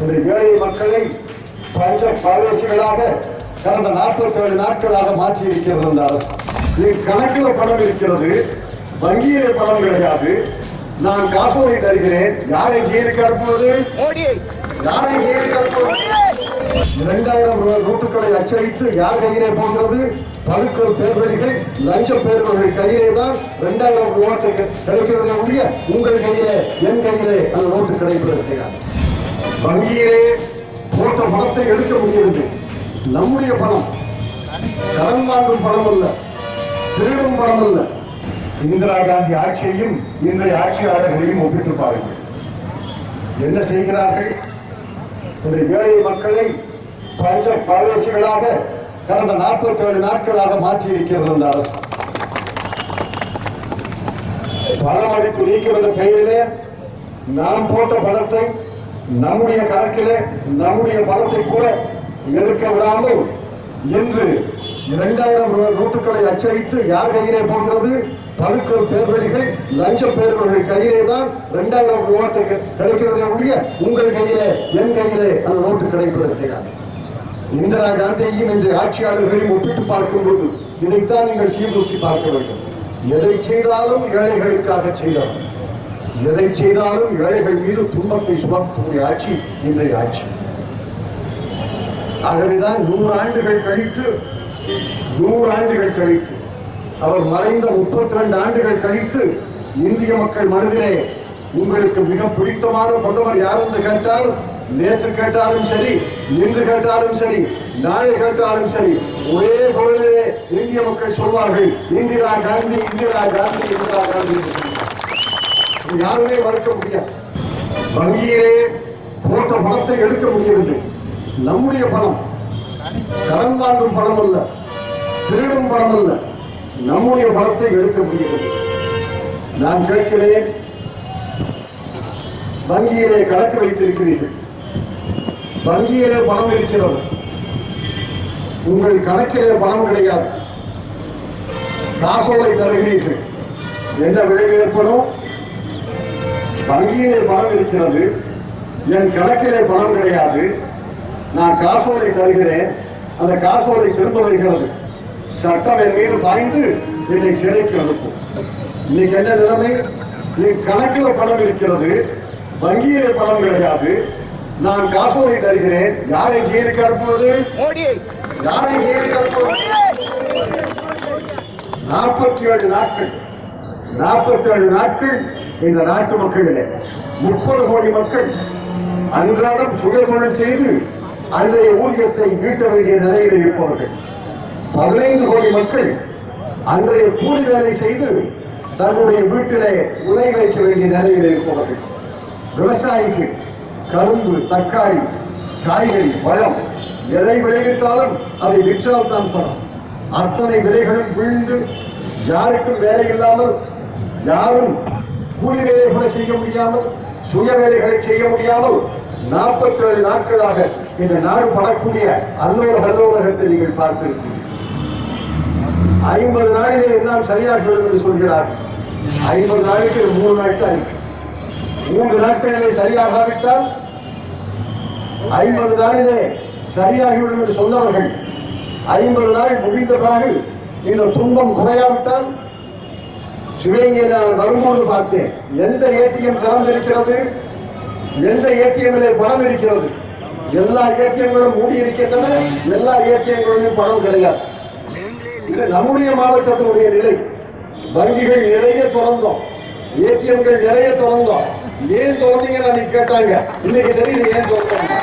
இந்த ஏழை மக்களை பஞ்ச பாரதேசிகளாக கடந்த 47 நாட்களாக மாற்றி இருக்கிறது இந்த அரசு. என் கணக்கில் பணம் இருக்கிறது, வங்கியிலே பணம் கிடையாது. நான் காசோலை தருகிறேன், யாரை ஜெயிலுக்கு அனுப்புவது? யாரை ஜெயிலுக்கு அனுப்புவது? 2000 நோட்டுகளை அச்சடித்து யார் கையிலே போகிறது? பதுக்கல் பேர்வழிகள், லஞ்ச பேர்வழிகள் கையிலே தான் 2000 நோட்டு கிடைக்கிறதே ஒழிய உங்கள் கையிலே, என் கையிலே அந்த நோட்டு கிடைப்பது கிடையாது. வங்கியிலே போட்ட பணத்தை எடுக்க முடியவில்லை. நம்முடைய பணம், கடன் வாங்கும் பணம் அல்ல, திருடும் பணம் அல்ல. இந்திரா காந்தி ஆட்சியையும் இன்றைய ஆட்சியாளர்களையும் ஒப்பிட்டு பாருங்கள். என்ன செய்கிறார்கள்? இந்த ஏழை மக்களை பஞ்ச பாரதேசிகளாக கடந்த 47 நாட்களாக மாற்றி இருக்கிறது இந்த அரசு. பணமதிப்பு நீக்கம் என்ற பெயரிலே நாம் போட்ட பணத்தை, நம்முடைய கணக்கிலே நம்முடைய பணத்தை கூட எடுக்க விடாமல் இன்று 2000 நோட்டுகளை அச்சடித்து யார் கையிலே போகிறது? பதுக்கல் பேர்வழிகள், லஞ்ச பேர்வழிகள் கையிலே தான் 2000 நோட்டு கிடைக்கிறதே ஒழிய உங்கள் கையிலே, என் கையிலே அந்த நோட்டு கிடைப்பது கிடையாது. இந்திரா காந்தியையும் இன்றைய ஆட்சியாளர்களையும் ஒப்பிட்டு பார்க்கும்போது இதைத்தான் நீங்கள் சீர்தூக்கி பார்க்க வேண்டும். எதை செய்தாலும் ஏழைகளுக்காக செய்தாலும், எதை செய்தாலும் ஏழைகள் மீது துன்பத்தை சுமக்கக்கூடிய ஆட்சி இன்றைய ஆட்சி. ஆகவேதான் 100 ஆண்டுகள் கழித்து அவர் மறைந்த 32 ஆண்டுகள் கழித்து இந்திய மக்கள் மனதிலே உங்களுக்கு மிக பிடித்தமான பிரதமர் யார் என்று கேட்டால், நேற்று கேட்டாலும் சரி, இன்று கேட்டாலும் சரி, நாளை கேட்டாலும் சரி, ஒரே குரலிலே இந்திய மக்கள் சொல்வார்கள், இந்திரா காந்தி, இந்திரா காந்தி, இந்திரா காந்தி. யாருமே மறுக்க முடியாது. வங்கியிலே போட்ட பணத்தை எடுக்க முடியவில்லை. நம்முடைய பணம், கடன் வாங்கும் பணம் அல்ல, திருடும் பணம் அல்ல, நம்முடைய பணத்தை எடுக்க முடியவில்லை. நான் கேட்கிறேன், வங்கியிலே கணக்கு வைத்திருக்கிறீர்கள், வங்கியிலே பணம் இருக்கிறது, உங்கள் கணக்கிலே பணம் கிடையாது. காசோலை தருகிறீர்கள், என்ன விளைவு ஏற்படும்? வங்கியிலே பணம் இருக்கிறது, என் கணக்கிலே பணம் கிடையாது, நான் காசோலை தருகிறேன், அந்த காசோலை திரும்ப வருகிறது, சட்டம் என் மீது பாய்ந்து என்னை சிறைக்கு அனுப்பும். இன்னைக்கு என்ன நிலைமை? என் கணக்கில் பணம் இருக்கிறது, வங்கியிலே பணம் கிடையாது, நான் காசோலை தருகிறேன், யாரை ஜெயிலுக்கு அனுப்புவது? யாரை ஜெயிலுக்கு அனுப்புவது? 47 நாட்கள் இந்த நாட்டு மக்களிலே 30 கோடி மக்கள் அன்றாடம் சுயதொழில் செய்து அன்றைய ஊதியத்தை ஈட்ட வேண்டிய நிலையில் இருப்பவர்கள். 15 கோடி மக்கள் அன்றைய கூலி வேலை செய்து தன்னுடைய வீட்டிலே உலை வைக்க வேண்டிய நிலையில் இருப்பவர்கள். விவசாயிக்கு கரும்பு, தக்காளி, காய்கறி, பழம் எதை விளைவித்தாலும் அதை விற்றால் தான் பணம். அத்தனை விலைகளும் வீழ்ந்து யாருக்கும் வேலை இல்லாமல், யாரும் கூலி வேலை கூட செய்ய முடியாமல், சுய வேலைகளை செய்ய முடியாமல் 47 நாட்களாக இந்த நாடு படக்கூடிய அல்லோலகத்தை நீங்கள் பார்த்திருக்கிறீர்கள். 50 நாளிலே எல்லாம் சரியாகிவிடும் என்று சொல்கிறார்கள். 50 நாளுக்கு 3 நாள் தான் இருக்கு. 3 நாட்களிலே சரியாகாவிட்டால் 50 நாளிலே சரியாகிவிடும் என்று சொன்னவர்கள் 50 நாள் முடிந்த பிறகு இந்த துன்பம் குறையாவிட்டால், சிவகங்கையில் நான் வரும்போது பார்த்தேன், எந்த ஏடிஎம் திறந்திருக்கிறது, எந்த ஏடிஎம்மிலே பணம் இருக்கிறது? எல்லா ஏடிஎம்களும் மூடி இருக்கின்றன, எல்லா ஏடிஎம்களிலும் பணம் கிடையாது. இது நம்முடைய மாவட்டத்தினுடைய நிலை. வங்கிகள் நிறைய திறந்தோம், ஏடிஎம்கள் நிறைய திறந்தோம். ஏன் திறந்தீங்கன்னு கேட்டாங்க. இன்னைக்கு தெரியுது ஏன் திறந்தாங்க.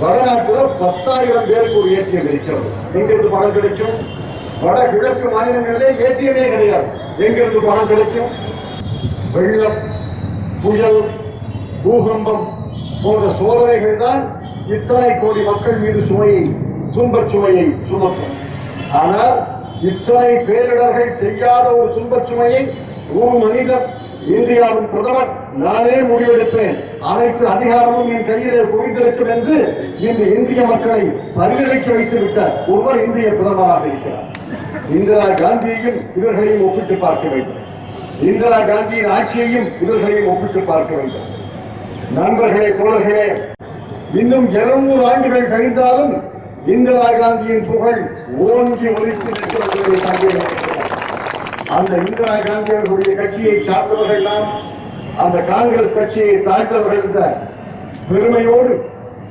வடநாட்டில் 10,000 பேருக்கு ஒரு ஏடிஎம் இருக்கிறது. எங்கிருந்து பணம் கிடைக்கும்? வடகிழக்கு மாநிலங்களிலே ஏடிஎம்மே கிடையாது. எங்கிருந்து பணம் கிடைக்கும்? வெள்ளம், புயல், பூகம்பம் போன்ற சோதனைகள் தான் இத்தனை கோடி மக்கள் மீது சுமையை, துன்பச் சுமையை சுமத்தும். ஆனால் இத்தனை பேரிடர்கள் செய்யாத ஒரு துன்பச் சுமையை ஒரு மனிதர், இந்தியாவின் பிரதமர், நானே முடிவெடுப்பேன், அனைத்து அதிகாரமும் என் கையிலே குவிந்திருக்கும் என்று இன்று இந்திய மக்களை பரிதவிக்க வைத்து விட்ட ஒருவர் இந்திய பிரதமராக இருக்கிறார். இந்திரா காந்தியையும் இவர்களையும் ஒப்பிட்டு பார்க்க வேண்டும். இந்திரா காந்தியின் ஆட்சியையும் இவர்களையும் ஒப்பிட்டு பார்க்க வேண்டும். நண்பர்களே, தோழர்களே, இன்னும் 200 ஆண்டுகள் கழிந்தாலும் இந்திரா காந்தியின் புகழ் ஓங்கி ஒலித்து நிற்கிறது. அந்த இந்திரா காந்தி அவர்களுடைய கட்சியை சார்ந்தவர்கள் எல்லாம் அந்த காங்கிரஸ் கட்சியை தாழ்ந்தவர்கள் என்ற பெருமையோடு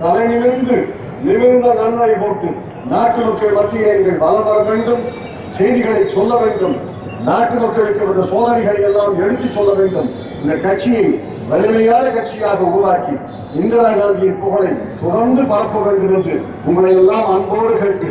தலை நிமிர்ந்த நன்மை போட்டு நாட்டு மக்கள் மத்தியில் நீங்கள் வலம் வர வேண்டும், செய்திகளை சொல்ல வேண்டும், நாட்டு மக்களுக்கு இந்த சோதனைகளை எல்லாம் எடுத்து சொல்ல வேண்டும். இந்த கட்சியை வலிமையான கட்சியாக உருவாக்கி இந்திரா காந்தியின் புகழை தொடர்ந்து பரப்ப வேண்டும் என்று உங்களை எல்லாம் அன்போடு கேட்டு